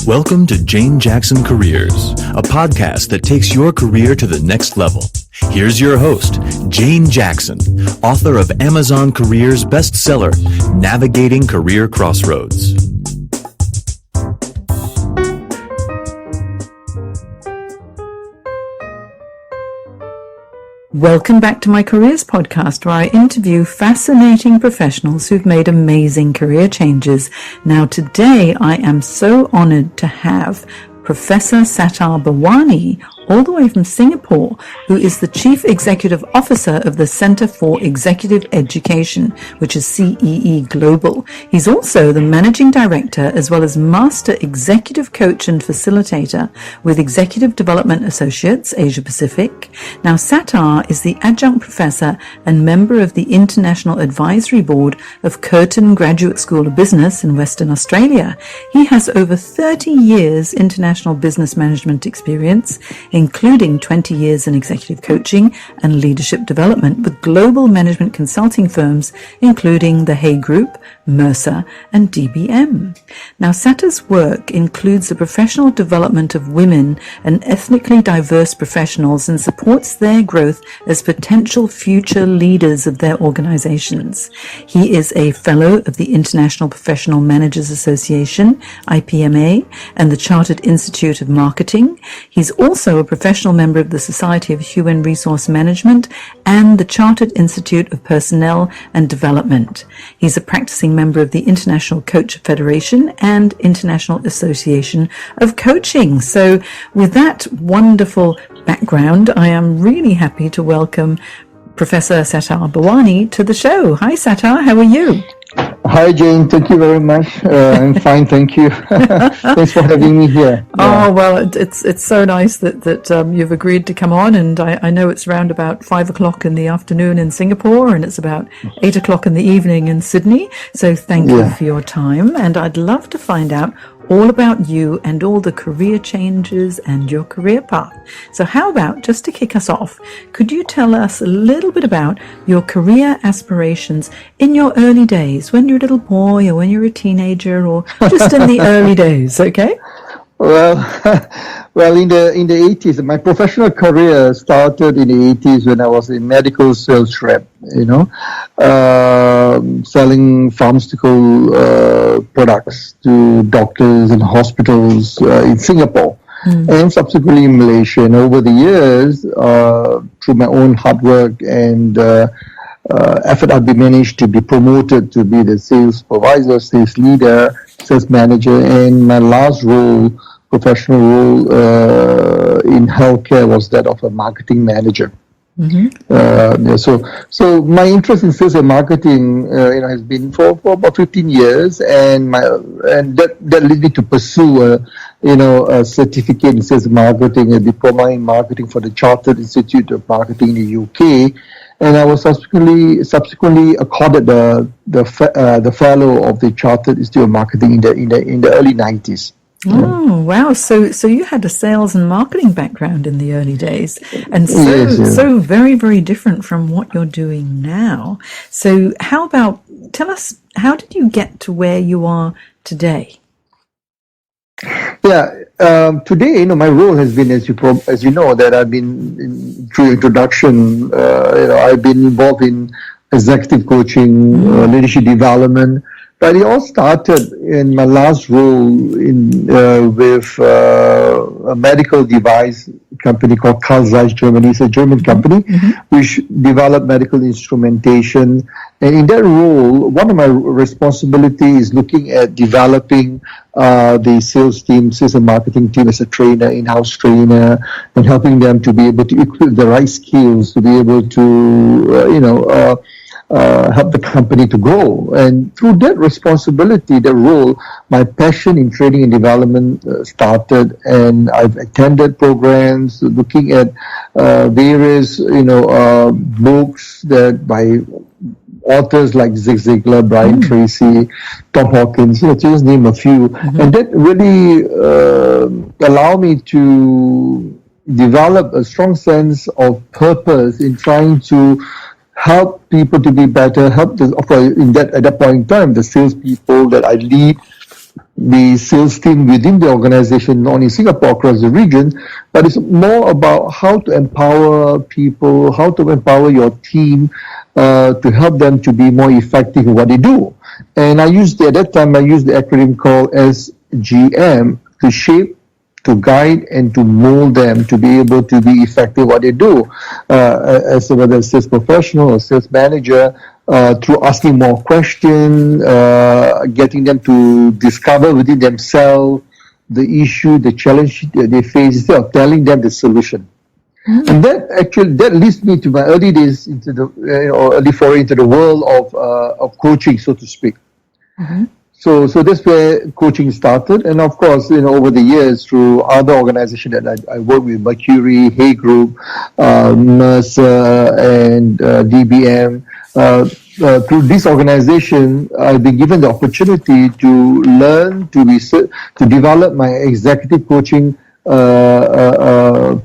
Welcome to Jane Jackson Careers, a podcast that takes your career to the next level. Here's your host, Jane Jackson, author of Amazon Careers bestseller, Navigating Career Crossroads. Welcome back to my Careers podcast, where I interview fascinating professionals who've made amazing career changes. Now, today I am so honored to have Professor Sattar Bawany, all the way from Singapore, who is the Chief Executive Officer of the Center for Executive Education, which is CEE Global. He's also the Managing Director as well as Master Executive Coach and Facilitator with Executive Development Associates, Asia Pacific. Now, Sattar is the Adjunct Professor and member of the International Advisory Board of Curtin Graduate School of Business in Western Australia. He has over 30 years international business management experience, including 20 years in executive coaching and leadership development with global management consulting firms, including the Hay Group, Mercer, and DBM. Now, Sattar's work includes the professional development of women and ethnically diverse professionals and supports their growth as potential future leaders of their organizations. He is a fellow of the International Professional Managers Association, IPMA, and the Chartered Institute of Marketing. He's also a professional member of the Society of Human Resource Management and the Chartered Institute of Personnel and Development. He's a practicing member of the International Coach Federation and International Association of Coaching. So with that wonderful background, I am really happy to welcome Professor Sattar Bawany to the show. Hi Sattar, how are you? Hi Jane, thank you very much. I'm fine, thank you. Thanks for having me here. Yeah. Oh well, it's so nice that you've agreed to come on, and I know it's around about 5 o'clock in the afternoon in Singapore, and it's about 8 o'clock in the evening in Sydney. So thank you for your time, and I'd love to find out all about you and all the career changes and your career path. So how about, just to kick us off, could you tell us a little bit about your career aspirations in your early days, when you're a little boy or when you're a teenager or just in the early days, okay? Well, in the 80s, my professional career started in the 80s when I was a medical sales rep, selling pharmaceutical products to doctors and hospitals in Singapore and subsequently in Malaysia. And over the years, through my own hard work and effort, I've been managed to be promoted to be the sales supervisor, sales leader, sales manager, and my last professional role in healthcare was that of a marketing manager. So my interest in sales and marketing, has been for about 15 years, and that led me to pursue a certificate in sales and marketing, a diploma in marketing for the Chartered Institute of Marketing in the UK. And I was subsequently accorded the fellow of the Chartered Institute of Marketing in the early 90s. Oh, wow. So you had a sales and marketing background in the early days, and so very, very different from what you're doing now. So tell us, how did you get to where you are today? Today, my role has been, as you know, that I've been through introduction. I've been involved in executive coaching, leadership development. But it all started in my last role with a medical device company called Carl Zeiss Germany. It's a German company which developed medical instrumentation. And in that role, one of my responsibilities is looking at developing the sales and marketing team as a trainer, in-house trainer, and helping them to be able to equip the right skills to be able to, help the company to grow. And through that responsibility, the role, my passion in training and development started, and I've attended programs looking at various, books that by authors like Zig Ziglar, Brian Tracy, Tom Hawkins, to just name a few. And that really allowed me to develop a strong sense of purpose in trying to help people to be better, at that point in time, the salespeople that I lead the sales team within the organization, not only in Singapore, across the region, but it's more about how to empower people, how to empower your team to help them to be more effective in what they do. And at that time, I used the acronym called SGM, to shape, to guide, and to mold them to be able to be effective what they do, as whether a sales professional or sales manager, through asking more questions, getting them to discover within themselves the issue, the challenge that they face, instead of telling them the solution. And that leads me to my early days into the early foray into the world of coaching, so to speak. So that's where coaching started, and of course, over the years through other organizations that I work with, Mercury, Hay Group, Mercer, and DBM. Through this organization, I've been given the opportunity to learn, to develop my executive coaching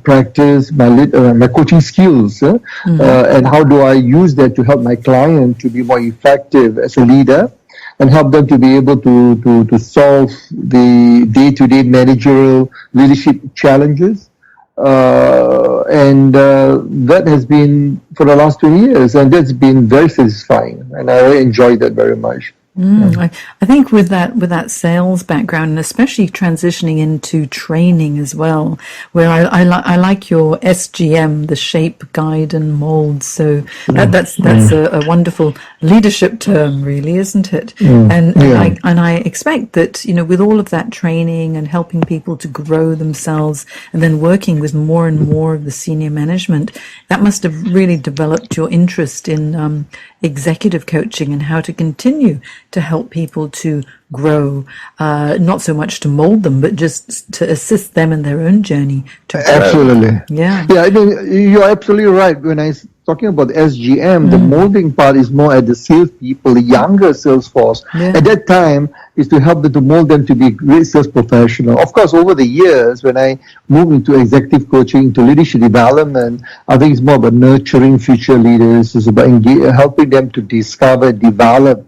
practice, my coaching skills, and how do I use that to help my client to be more effective as a leader, and help them to be able to solve the day-to-day managerial leadership challenges. And that has been for the last 2 years, and that's been very satisfying, and I really enjoyed that very much. I think with that sales background, and especially transitioning into training as well, where I like your SGM, the shape, guide, and mold. So that's a wonderful leadership term, really, isn't it? And I expect that with all of that training and helping people to grow themselves, and then working with more and more of the senior management, that must have really developed your interest in executive coaching and how to continue to help people to grow, not so much to mold them, but just to assist them in their own journey to grow. Absolutely. Yeah. I mean, you're absolutely right. When I talking about SGM, the molding part is more at the salespeople, the younger sales force. At that time, is to help them, to mold them to be great sales professional. Of course, over the years, when I moved into executive coaching, to leadership development, I think it's more about nurturing future leaders. It's about helping them to discover, develop.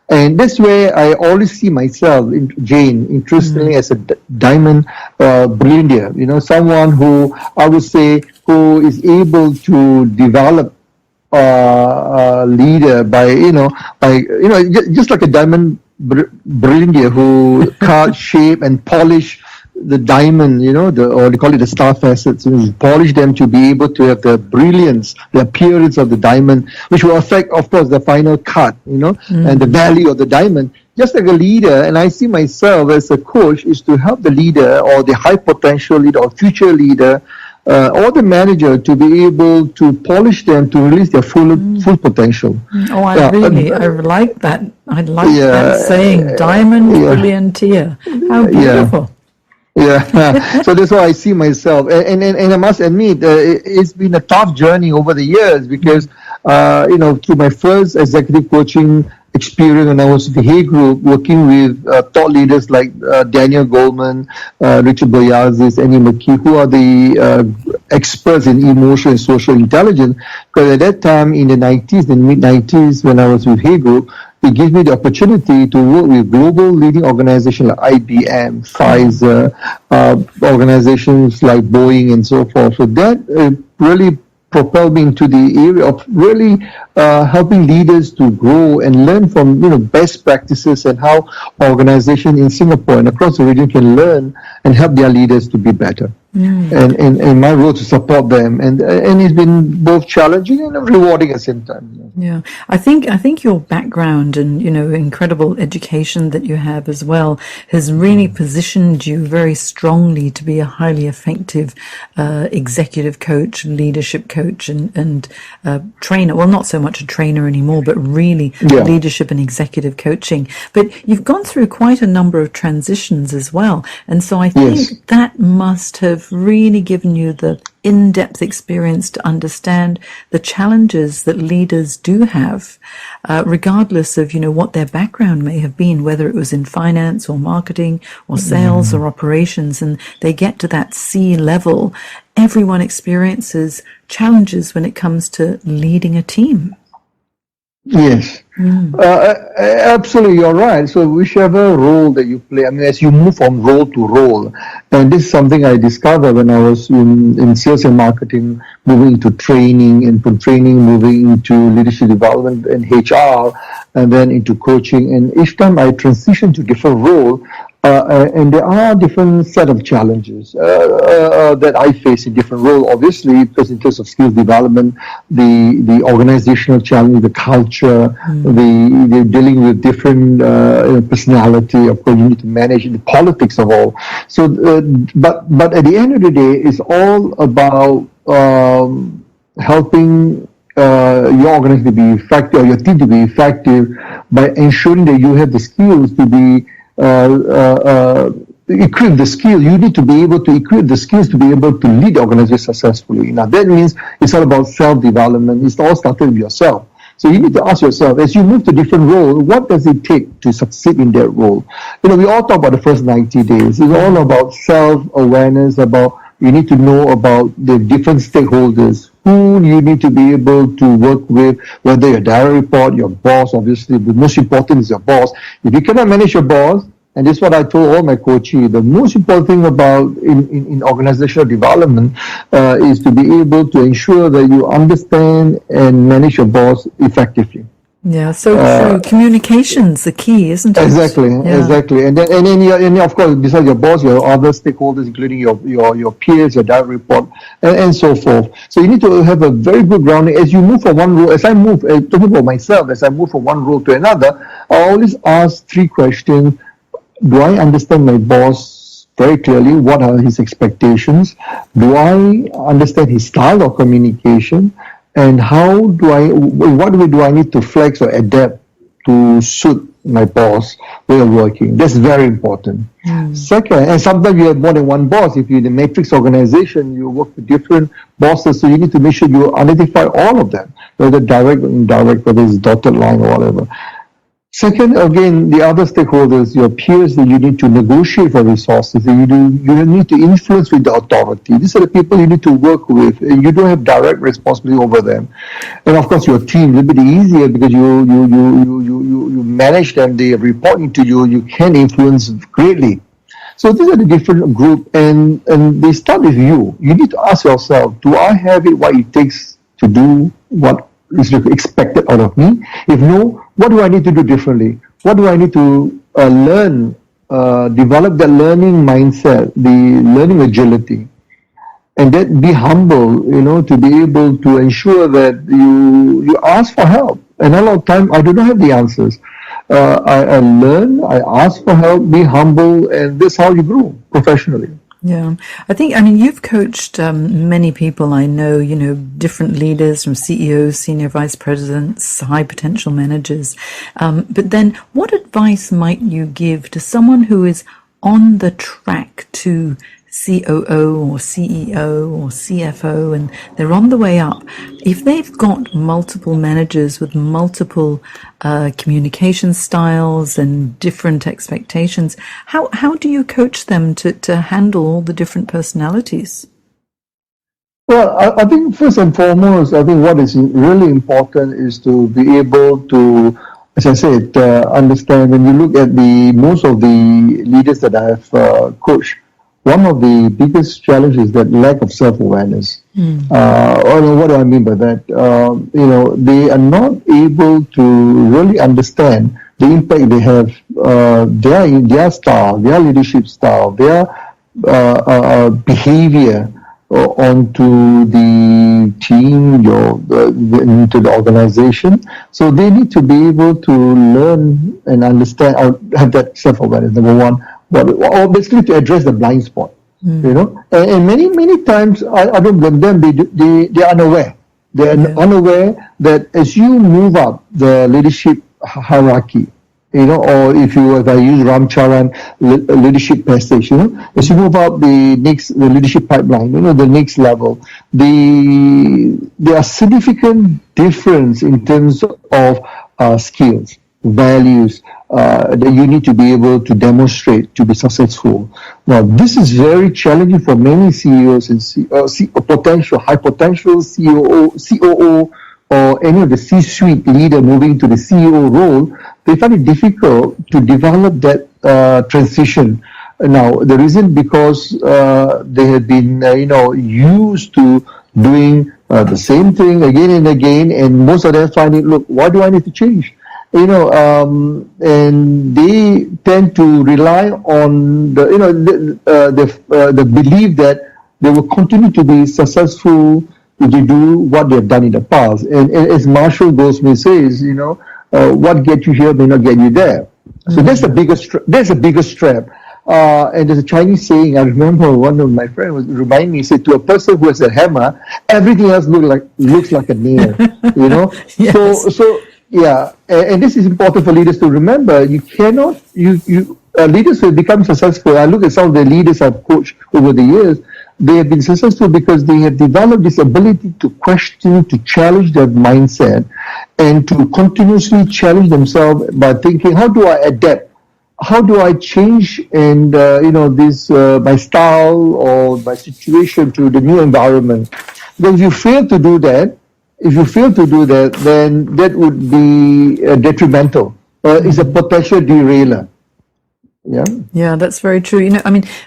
And that's where I always see myself, Jane, interestingly, as a diamond brilliant, someone who I would say who is able to develop a leader by just like a diamond brilliant who cut, shape, and polish the diamond, or they call it the star facets, polish them to be able to have the brilliance, the appearance of the diamond, which will affect, of course, the final cut, and the value of the diamond. Just like a leader, and I see myself as a coach, is to help the leader or the high potential leader or future leader or the manager to be able to polish them to release their full potential. I like that. I like that saying, diamond brilliantier. How beautiful. So that's how I see myself, and I must admit, it's been a tough journey over the years, because through my first executive coaching experience when I was with the Hay Group, working with thought leaders like Daniel Goleman, Richard Boyazis, Annie McKee, who are the experts in emotional and social intelligence. Because at that time in the mid-90s, when I was with Hay Group, it gives me the opportunity to work with global leading organizations like IBM, Pfizer, organizations like Boeing, and so forth. So that really propelled me into the area of really helping leaders to grow and learn from best practices, and how organizations in Singapore and across the region can learn and help their leaders to be better. And my role to support them, and it's been both challenging and rewarding at the same time. Yeah, I think your background and incredible education that you have as well has really positioned you very strongly to be a highly effective executive coach, leadership coach, and trainer. Well, not so much a trainer anymore, but really leadership and executive coaching. But you've gone through quite a number of transitions as well, and so I think that must have really given you the in-depth experience to understand the challenges that leaders do have, regardless of what their background may have been, whether it was in finance or marketing or sales or operations, and they get to that C level. Everyone experiences challenges when it comes to leading a team. Yes. Absolutely, you're right. So whichever role that you play, I mean, as you move from role to role, and this is something I discovered when I was in sales and marketing, moving into training, and from training moving into leadership development and HR, and then into coaching. And each time I transition to different role, and there are different set of challenges that I face in different role. Obviously, because in terms of skills development, the organizational challenge, the culture, the dealing with different personality. Of course, you need to manage the politics of all. So, but at the end of the day, it's all about helping your organization to be effective, or your team to be effective, by ensuring that you have the skills to be equip the skill. You need to be able to equip the skills to be able to lead the organization successfully. Now that means it's all about self-development. It's all started with yourself. So you need to ask yourself, as you move to different role, what does it take to succeed in that role? You know, we all talk about the first 90 days. It's all about self-awareness, about you need to know about the different stakeholders, who you need to be able to work with, whether your direct report, your boss. Obviously, the most important is your boss. If you cannot manage your boss, and this is what I told all my coaches, the most important thing about in organizational development is to be able to ensure that you understand and manage your boss effectively. Yeah, so communication's the key, isn't it? Exactly, exactly. And then of course, besides your boss, your other stakeholders, including your peers, your direct report, and so forth. So you need to have a very good grounding as you move from one role. As I move, talking about myself, as I move from one role to another, I always ask 3 questions. Do I understand my boss very clearly? What are his expectations? Do I understand his style of communication? And what way do I need to flex or adapt to suit my boss way of working? That's very important. Second, and sometimes you have more than one boss. If you're in a matrix organization, you work with different bosses, so you need to make sure you identify all of them, whether direct or indirect, whether it's dotted line or whatever. Second, again, the other stakeholders, your peers, that you need to negotiate for resources, that you need to influence with the authority. These are the people you need to work with, and you don't have direct responsibility over them. And of course, your team, a little bit easier because you manage them, they report into you, you can influence greatly. So these are the different group, and they start with you. You need to ask yourself, do I have it what it takes to do what is expected out of me? If no, what do I need to do differently? What do I need to learn, develop that learning mindset, the learning agility, and then be humble, to be able to ensure that you ask for help. And a lot of time, I do not have the answers. I learn, I ask for help, be humble, and this is how you grow professionally. Yeah, I mean, you've coached many people I know, different leaders from CEOs, senior vice presidents, high potential managers. But then what advice might you give to someone who is on the track to COO or CEO or CFO, and they're on the way up? If they've got multiple managers with multiple communication styles and different expectations, how do you coach them to handle all the different personalities? Well, I think first and foremost, I think what is really important is to be able to, as I said, understand. When you look at most of the leaders that I have coached, one of the biggest challenges is that lack of self-awareness. What do I mean by that? They are not able to really understand the impact they have, their style, their leadership style, their behavior onto the team, into the organization. So they need to be able to learn and understand, or have that self-awareness, number one. Or basically to address the blind spot, and many times I don't blame them. They are unaware. They are unaware that as you move up the leadership hierarchy, or if I use Ramcharan leadership passage, as you move up the leadership pipeline, the next level, there are significant difference in terms of skills, values, that you need to be able to demonstrate to be successful. Now, this is very challenging for many CEOs and high potential COO or any of the C-suite leader moving to the CEO role, they find it difficult to develop that transition. Now, the reason because they have been, used to doing the same thing again and again, and most of them find it, look, why do I need to change? And they tend to rely on the belief that they will continue to be successful if they do what they have done in the past. And as Marshall Goldsmith says, what gets you here may not get you there. So that's the biggest trap. And there's a Chinese saying, I remember one of my friends was remind me, said, to a person who has a hammer, everything else looks like a nail, Yes. So yeah, and this is important for leaders to remember. You cannot, leaders who have become successful, I look at some of the leaders I've coached over the years, they have been successful because they have developed this ability to question, to challenge their mindset, and to continuously challenge themselves by thinking, how do I adapt? How do I change and my style or my situation to the new environment? Because if you fail to do that, then that would be detrimental. It's a potential derailer. Yeah, that's very true.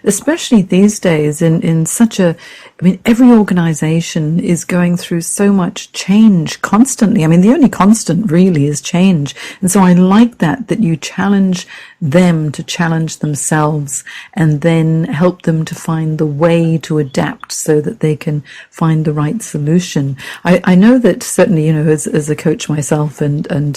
Especially these days in such every organization is going through so much change constantly. The only constant really is change. And so I like that you challenge them to challenge themselves and then help them to find the way to adapt so that they can find the right solution. I know that certainly, as a coach myself and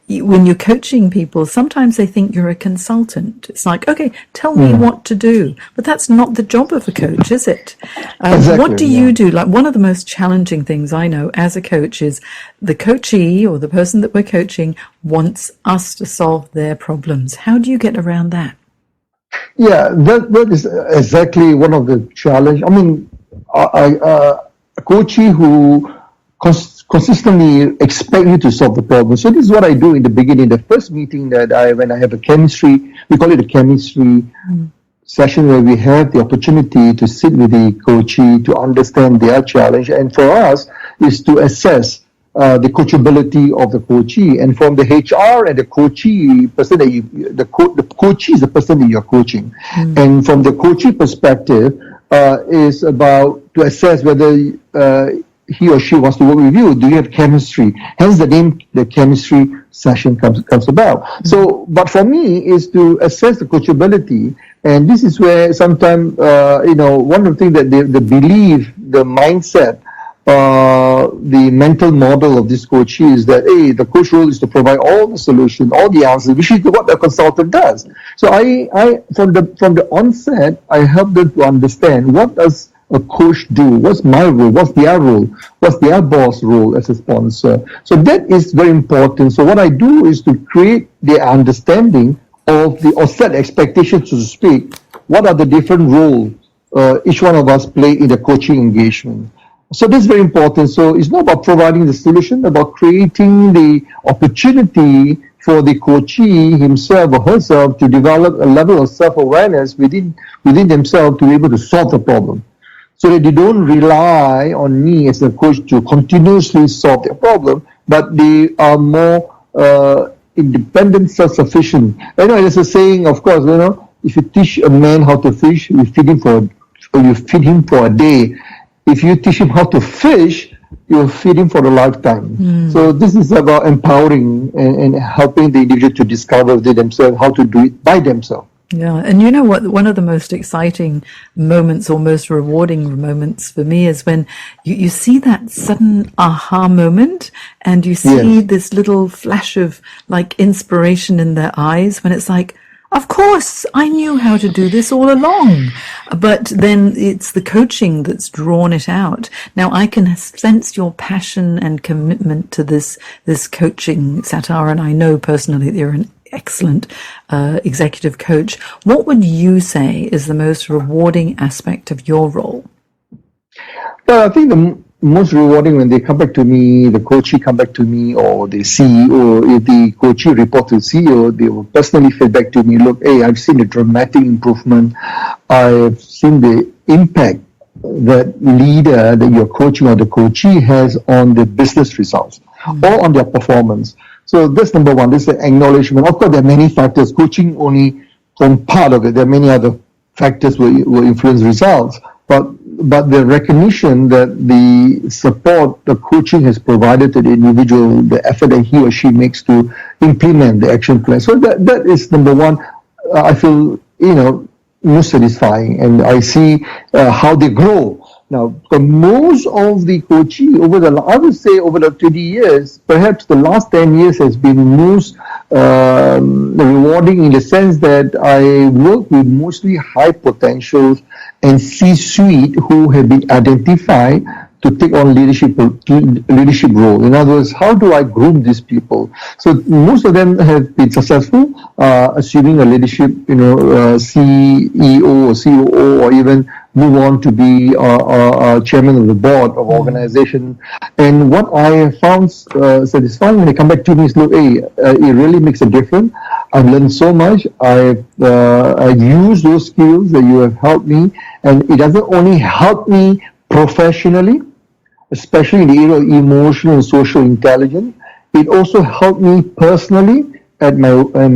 when you're coaching people, sometimes they think you're a consultant. It's like, okay, tell me what to do. But that's not the job of a coach, is it? Exactly, what do you do? Like, one of the most challenging things I know as a coach is the coachee or the person that we're coaching wants us to solve their problems. How do you get around that? Yeah, that is exactly one of the challenge. A coachee who consistently expect you to solve the problem. So this is what I do in the beginning. The first meeting when I have a chemistry, we call it a chemistry session, where we have the opportunity to sit with the coachee to understand their challenge, and for us is to assess the coachability of the coachee. And from the HR and the coachee person the coachee is the person that you're coaching, and from the coachee perspective is about to assess whether he or she wants to work with you. Do you have chemistry? Hence the name, the chemistry session comes about. So, but for me is to assess the coachability, and this is where sometimes one of the things that the belief, the mindset, the mental model of this coach is that the coach role is to provide all the solutions, all the answers, which is what a consultant does. So I from the onset, I help them to understand, what does a coach do? What's my role? What's their role? What's their boss role as a sponsor? So that is very important. So what I do is to create the understanding of or set expectations, so to speak. What are the different roles each one of us play in the coaching engagement? So that's very important. So it's not about providing the solution, about creating the opportunity for the coachee himself or herself to develop a level of self-awareness within themselves to be able to solve the problem, so that they don't rely on me as a coach to continuously solve their problem, but they are more independent, self-sufficient. There's a saying, of course, if you teach a man how to fish, you feed him for a day. If you teach him how to fish, you'll feed him for a lifetime. So this is about empowering and helping the individual to discover themselves, how to do it by themselves. Yeah, and you know what? One of the most exciting moments or most rewarding moments for me is when you see that sudden aha moment, and you see this little flash of like inspiration in their eyes, when it's like, of course, I knew how to do this all along. But then it's the coaching that's drawn it out. Now, I can sense your passion and commitment to this coaching, Sattar, and I know personally that you're an excellent executive coach. What would you say is the most rewarding aspect of your role? Well, I think the most rewarding when they come back to me, the coachee come back to me, or the CEO, if the coachee report to the CEO, they will personally feedback to me, look, I've seen a dramatic improvement. I've seen the impact that leader that you're coaching or the coachee has on the business results or on their performance. So that's number one. This is the acknowledgement. Of course, there are many factors. Coaching only from part of it. There are many other factors will influence results. But the recognition that the support the coaching has provided to the individual, the effort that he or she makes to implement the action plan. So that is number one. I feel, most satisfying, and I see how they grow. Now, for most of the coaching over the 20 years, perhaps the last 10 years has been most rewarding in the sense that I work with mostly high potentials and C-suite who have been identified to take on leadership role. In other words, how do I groom these people? So most of them have been successful, assuming a leadership, CEO or COO, or even move on to be chairman of the board of organization. And what I have found satisfying when they come back to me is, look, hey, it really makes a difference. I've learned so much. I've used those skills that you have helped me, and it doesn't only help me professionally, especially in the area of emotional and social intelligence. It also helped me personally at my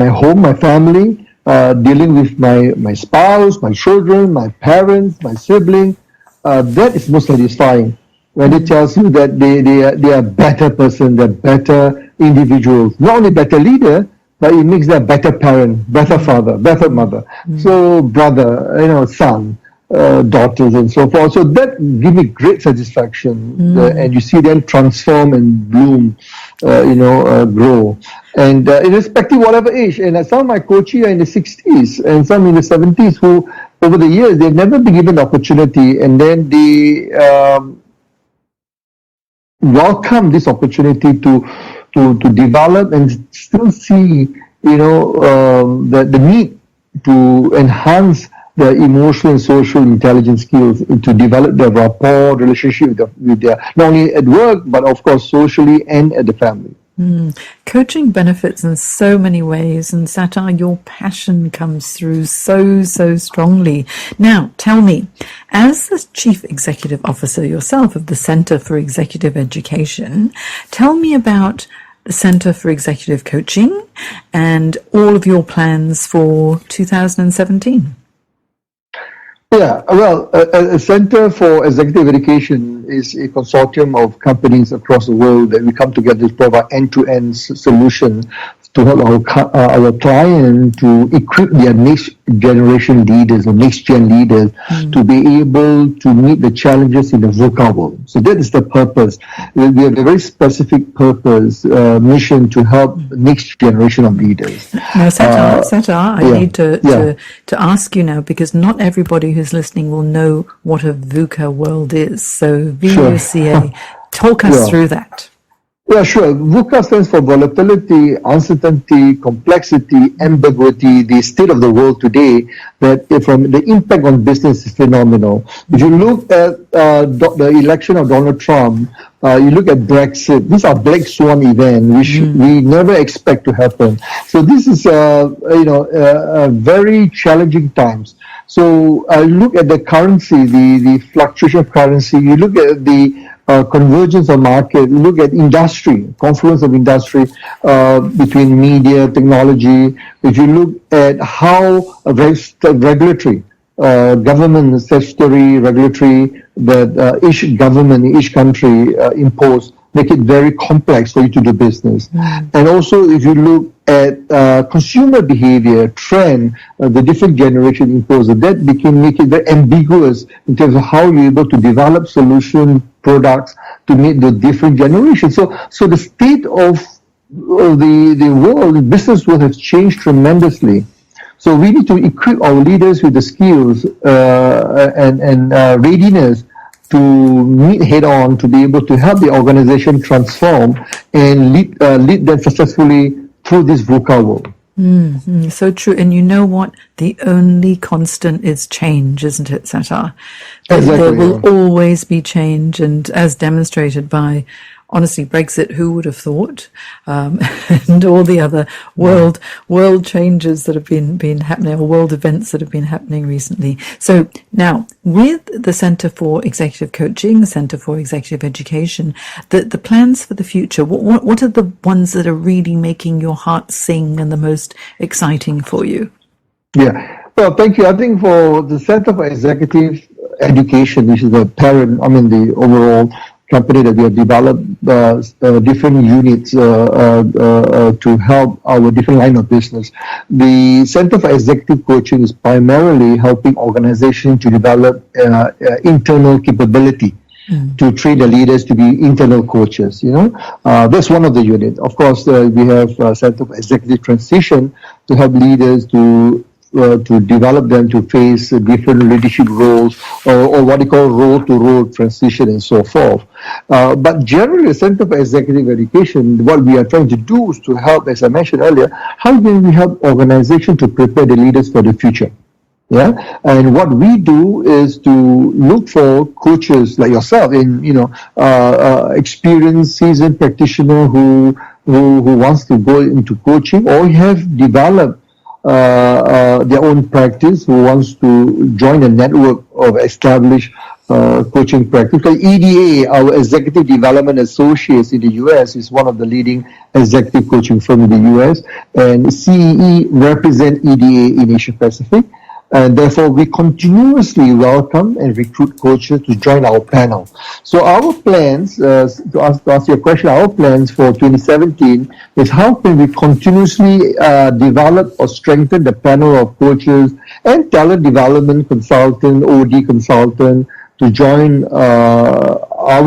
home, my family, dealing with my spouse, my children, my parents, my siblings. That is most satisfying when it tells you that they are better person, they're better individuals, not only better leader, but it makes them better parent, better father, better mother. So brother, son, daughters and so forth. So that gives me great satisfaction, and you see them transform and bloom, grow. And irrespective of whatever age, and some of my coaches are in the 60s and some in the 70s who, over the years, they've never been given the opportunity, and then they welcome this opportunity to develop and still see, the need to enhance the emotional and social intelligence skills to develop their rapport, relationship with their, not only at work, but of course socially and at the family. Coaching benefits in so many ways, and Sattar, your passion comes through so strongly. Now, tell me, as the Chief Executive Officer yourself of the Center for Executive Education, tell me about the Center for Executive Coaching and all of your plans for 2017. Yeah, well, a Center for Executive Education is a consortium of companies across the world that we come together to provide end-to-end solutions to help our client to equip their next generation leaders or next gen leaders to be able to meet the challenges in the VUCA world. So that is the purpose. We have a very specific purpose, mission to help next generation of leaders. Now, Sattar, I need to ask you now, because not everybody who's listening will know what a VUCA world is. So VUCA, talk us through that. Yeah, sure. VUCA stands for volatility, uncertainty, complexity, ambiguity, the state of the world today, that from the impact on business is phenomenal. If you look at the election of Donald Trump, you look at Brexit, these are black swan events, which we never expect to happen. So this is, very challenging times. So look at the currency, the fluctuation of currency, you look at the convergence of market, you look at industry, confluence of industry between media, technology. If you look at how regulatory, government, statutory, regulatory, that each government, each country impose, make it very complex for you to do business. And also, if you look at consumer behavior, trend, the different generation impose, that make it very ambiguous in terms of how you're able to develop solution products to meet the different generations. So the state of the world, the business world has changed tremendously. So we need to equip our leaders with the skills and readiness to meet head on, to be able to help the organization transform and lead them successfully through this VUCA world. So true. And you know what? The only constant is change, isn't it, Sattar? Exactly. There will always be change, and as demonstrated by honestly, Brexit, who would have thought? And all the other world changes that have been happening, or world events that have been happening recently. So now, with the Centre for Executive Coaching, the Centre for Executive Education, the plans for the future, what are the ones that are really making your heart sing and the most exciting for you? Yeah. Well, thank you. I think for the Center for Executive Education, which is the overall company that we have developed different units to help our different line of business. The Center for Executive Coaching is primarily helping organizations to develop internal capability. To train the leaders to be internal coaches, that's one of the units. Of course, we have Center for Executive Transition to help leaders to develop them to face different leadership roles or what you call role-to-role transition and so forth. But generally, the Center for Executive Education, what we are trying to do is to help, as I mentioned earlier, how can we help organizations to prepare the leaders for the future? Yeah, and what we do is to look for coaches like yourself, experienced, seasoned practitioner who wants to go into coaching or have developed their own practice, who wants to join a network of established coaching practice. Because EDA, our Executive Development Associates in the US, is one of the leading executive coaching firms in the US, and CEE represent EDA in Asia Pacific. And therefore, we continuously welcome and recruit coaches to join our panel. So our plans, to answer your question, our plans for 2017 is how can we continuously develop or strengthen the panel of coaches and talent development consultant, OD consultant, to join our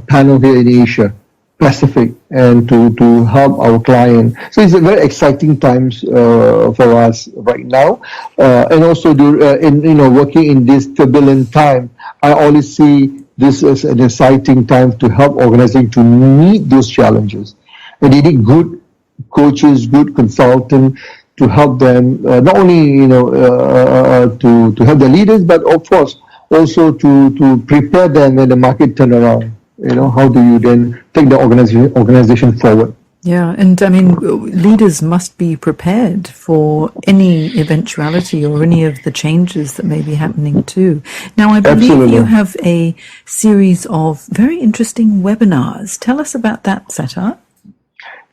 panel here in Asia Pacific and to help our client. So it's a very exciting times for us right now, and also working in this turbulent time. I always see this as an exciting time to help organizations to meet those challenges, and they need good coaches, good consultants to help them not only to help the leaders, but of course also to prepare them when the market turn around. How do you then take the organization forward? Yeah, and I mean, leaders must be prepared for any eventuality or any of the changes that may be happening too. Now, I believe Absolutely. You have a series of very interesting webinars. Tell us about that, Sattar.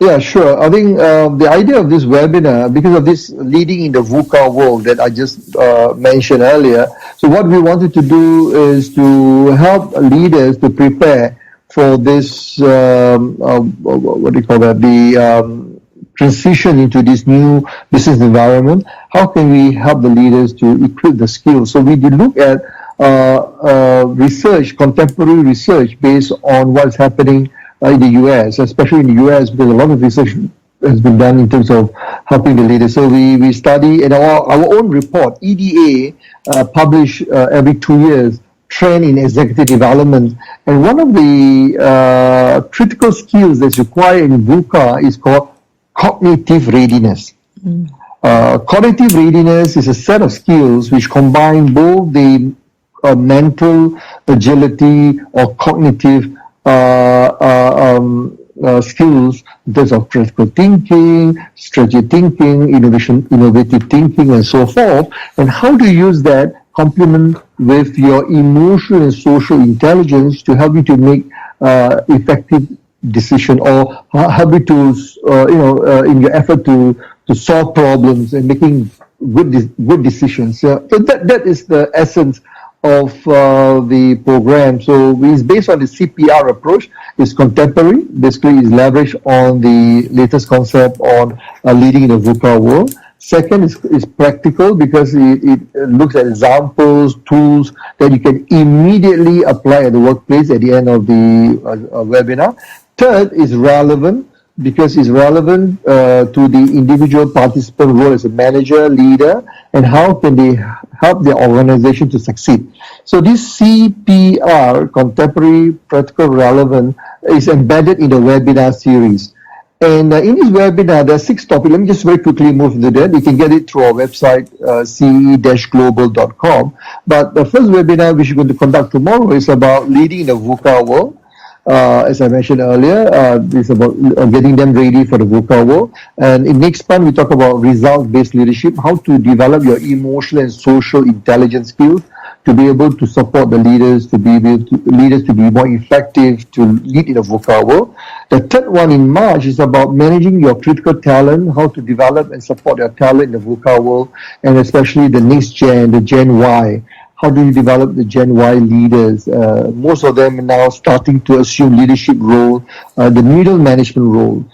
Yeah, sure. I think the idea of this webinar, because of this leading in the VUCA world that I just mentioned earlier, so what we wanted to do is to help leaders to prepare for this, the transition into this new business environment. How can we help the leaders to equip the skills? So we did look at research, contemporary research based on what's happening in the US, especially in the US, because a lot of research has been done in terms of helping the leaders. So we study, and our own report, EDA, published every 2 years, trend in executive development. And one of the critical skills that's required in VUCA is called cognitive readiness. Cognitive readiness is a set of skills which combine both the mental agility or cognitive skills in terms of critical thinking, strategic thinking, innovative thinking, and so forth. And how to use that complement with your emotional and social intelligence to help you to make effective decision, or help you to in your effort to solve problems and making good decisions. So that is the essence of the program. So it's based on the CPR approach. It's contemporary, basically is leveraged on the latest concept on leading in the VUCA world. Second is practical, because it looks at examples, tools that you can immediately apply at the workplace at the end of the webinar. Third is relevant, because it's relevant to the individual participant role as a manager, leader, and how can they help their organization to succeed. So this CPR, Contemporary Practical Relevant, is embedded in the webinar series. And in this webinar, there are 6 topics. Let me just very quickly move into that. You can get it through our website, ce-global.com. But the first webinar, which we're going to conduct tomorrow, is about leading in the VUCA world. as I mentioned earlier, it's about getting them ready for the VUCA world. And in next part, we talk about result-based leadership, how to develop your emotional and social intelligence skills to be able to support the leaders, to be more effective, to lead in a VUCA world. The third one in March is about managing your critical talent, how to develop and support your talent in the VUCA world, and especially the next gen, the Gen Y. How do you develop the Gen Y leaders? Most of them are now starting to assume leadership role, the middle management role.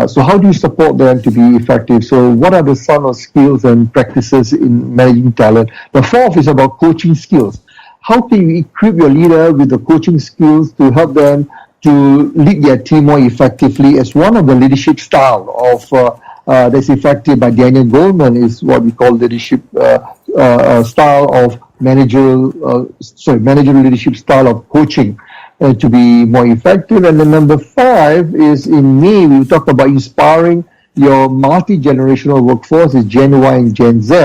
So how do you support them to be effective? So what are the some of skills and practices in managing talent? The fourth is about coaching skills. How can you equip your leader with the coaching skills to help them to lead their team more effectively? As one of the leadership style of that's effective by Daniel Goleman is what we call leadership style of managerial leadership style of coaching to be more effective. And then number 5 is in May, we talk about inspiring your multi-generational workforce is Gen Y and Gen Z.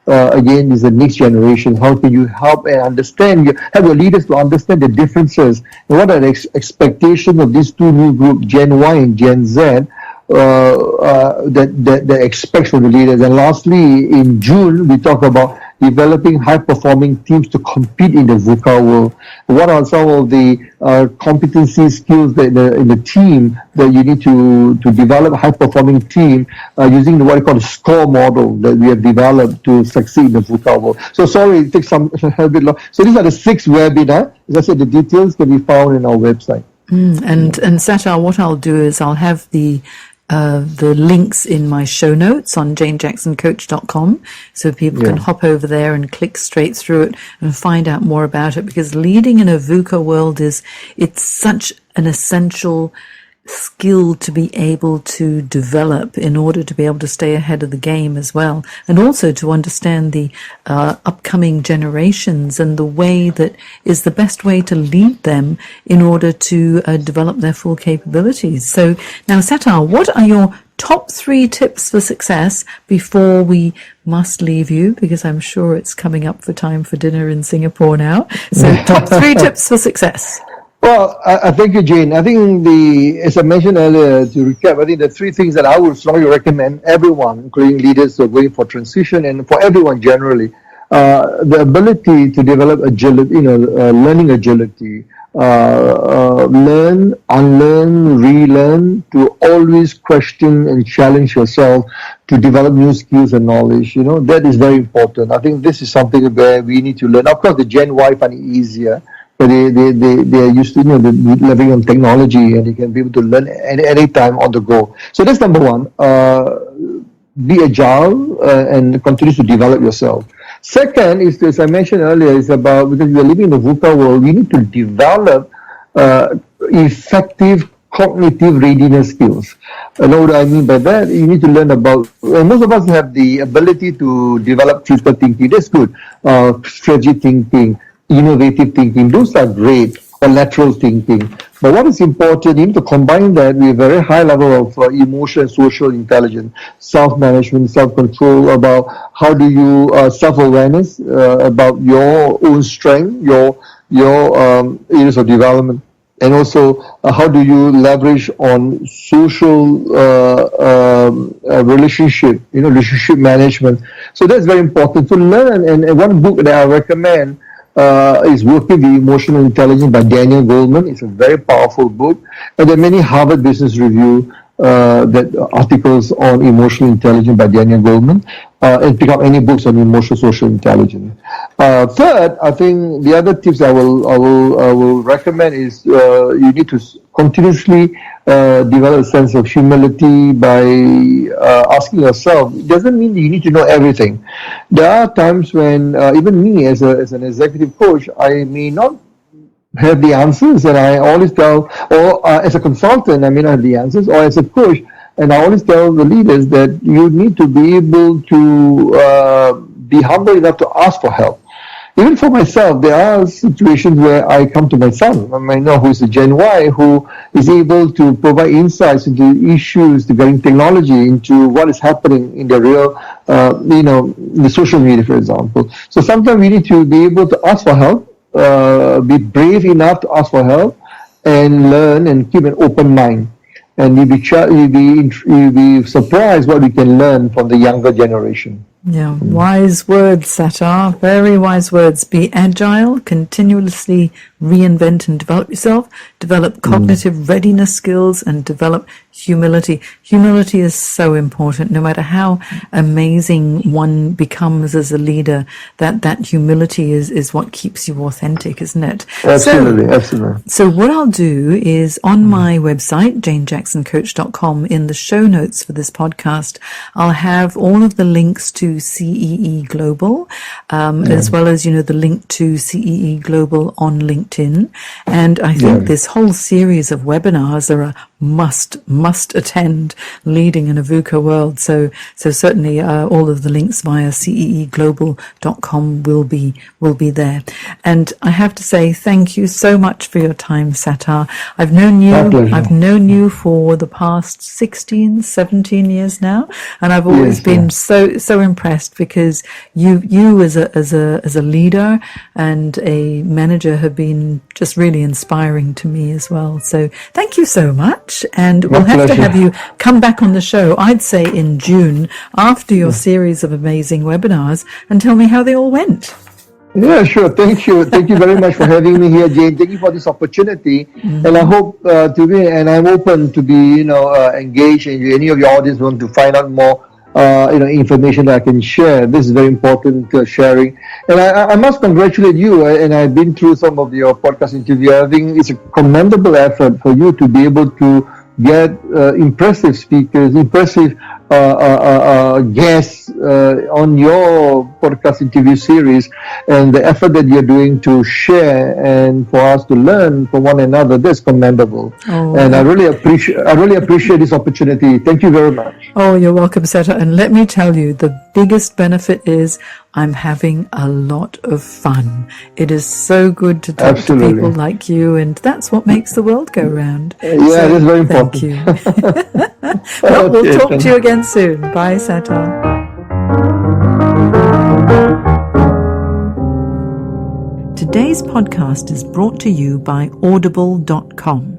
Again, is the next generation. How can you help and understand, have your leaders to understand the differences and what are the expectations of these two new groups, Gen Y and Gen Z, that expects from the leaders. And lastly, in June, we talk about developing high-performing teams to compete in the VUCA world. What are some of the competency skills that in the team that you need to develop a high-performing team using what we call the SCORE model that we have developed to succeed in the VUCA world. So sorry, it takes a bit long. So these are the 6 webinars. As I said, the details can be found in our website. And Sattar, what I'll do is I'll have the links in my show notes on janejacksoncoach.com so people can hop over there and click straight through it and find out more about it, because leading in a VUCA world it's such an essential skill to be able to develop in order to be able to stay ahead of the game as well, and also to understand the upcoming generations and the way that is the best way to lead them in order to develop their full capabilities. So now, Sattar, what are your top 3 tips for success before we must leave you, because I'm sure it's coming up for time for dinner in Singapore now. So top 3 tips for success. Well, I thank you, Jane. I think as I mentioned earlier, to recap, I think the 3 things that I would strongly recommend everyone, including leaders who are going for transition and for everyone generally, the ability to develop agility, learning agility, learn, unlearn, relearn, to always question and challenge yourself to develop new skills and knowledge. That is very important. I think this is something where we need to learn. Of course, the Gen Y find it easier. But they are used to living on technology, and they can be able to learn any time on the go. So that's number 1. Be agile and continue to develop yourself. Second is, as I mentioned earlier, is about, because we are living in the VUCA world, we need to develop effective cognitive readiness skills. What do I mean by that? You need to learn about, most of us have the ability to develop critical thinking. That's good. Strategy thinking, innovative thinking, those are great, or lateral thinking. But what is important, you need to combine that with a very high level of emotional and social intelligence, self-management, self-control, about how do you, self-awareness, about your own strength, your areas of development, and also how do you leverage on social relationship management. So that's very important to learn. And one book that I recommend is Working the Emotional Intelligence by Daniel Goleman. It's a very powerful book. And there are many Harvard Business Review articles on emotional intelligence by Daniel Goleman, and pick up any books on emotional social intelligence. Third, I think the other tips I will recommend is you need to continuously develop a sense of humility by asking yourself. It doesn't mean that you need to know everything. There are times when even me as an executive coach, I may not have the answers, and I always tell, or as a consultant, I may not have the answers, or as a coach, and I always tell the leaders that you need to be able to be humble enough to ask for help. Even for myself, there are situations where I come to my son, who is a Gen Y, who is able to provide insights into issues regarding technology, into what is happening in the real, the social media, for example. So sometimes we need to be able to ask for help, be brave enough to ask for help, and learn and keep an open mind. And you'll be surprised what we can learn from the younger generation. Yeah, wise words, Sattar. Very wise words. Be agile, continuously reinvent and develop yourself, develop cognitive readiness skills, and develop humility. Humility is so important. No matter how amazing one becomes as a leader, that humility is what keeps you authentic, isn't it? Absolutely. So what I'll do is on my website, janejacksoncoach.com, in the show notes for this podcast, I'll have all of the links to CEE Global, as well as, the link to CEE Global on LinkedIn. And I think this whole series of webinars are a must attend, leading in a VUCA world. So certainly all of the links via ceeglobal.com will be there. And I have to say thank you so much for your time, Sattar. I've known you for the past 16, 17 years now, and I've always been so impressed, because you as a leader and a manager have been just really inspiring to me as well. So thank you so much. And we'll have to have you come back on the show, I'd say in June, after your series of amazing webinars, and tell me how they all went. Yeah, sure. Thank you. Thank you very much for having me here, Jane. Thank you for this opportunity. And I hope and I'm open to be, engaged, and any of your audience want to find out more, information that I can share. This is very important sharing. And I must congratulate you. And I've been through some of your podcast interviews. I think it's a commendable effort for you to be able to get impressive speakers, impressive guests on your podcast interview series, and the effort that you're doing to share and for us to learn from one another. That's commendable. And I really appreciate this opportunity. Thank you very much. Oh, you're welcome, Sattar. And let me tell you, the biggest benefit is I'm having a lot of fun. It is so good to talk to people like you, and that's what makes the world go round. Yeah, that's very important. Thank you. Well, we'll talk to you again soon. Bye, Sattar. Today's podcast is brought to you by Audible.com.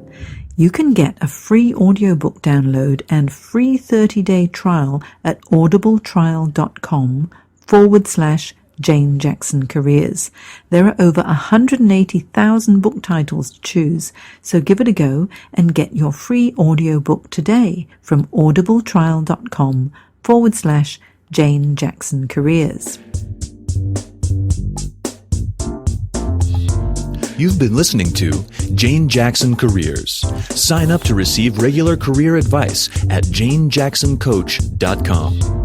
You can get a free audiobook download and free 30-day trial at audibletrial.com/Jane Jackson Careers. There are over 180,000 book titles to choose, so give it a go and get your free audiobook today from audibletrial.com/Jane Jackson Careers. You've been listening to Jane Jackson Careers. Sign up to receive regular career advice at janejacksoncoach.com.